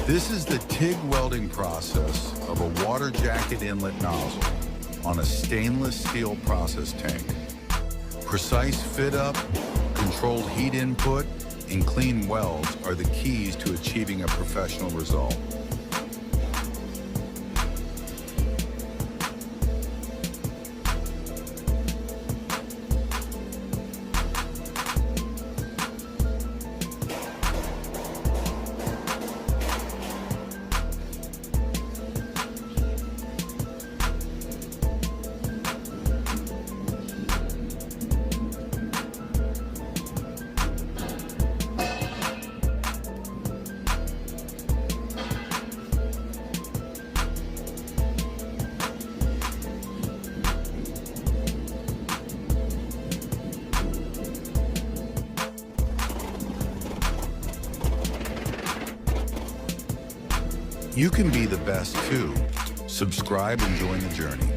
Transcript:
This is the TIG welding process of a water jacket inlet nozzle on a stainless steel process tank. Precise fit up, controlled heat input, and clean welds are the keys to achieving a professional result. You can be the best too. Subscribe and join the journey.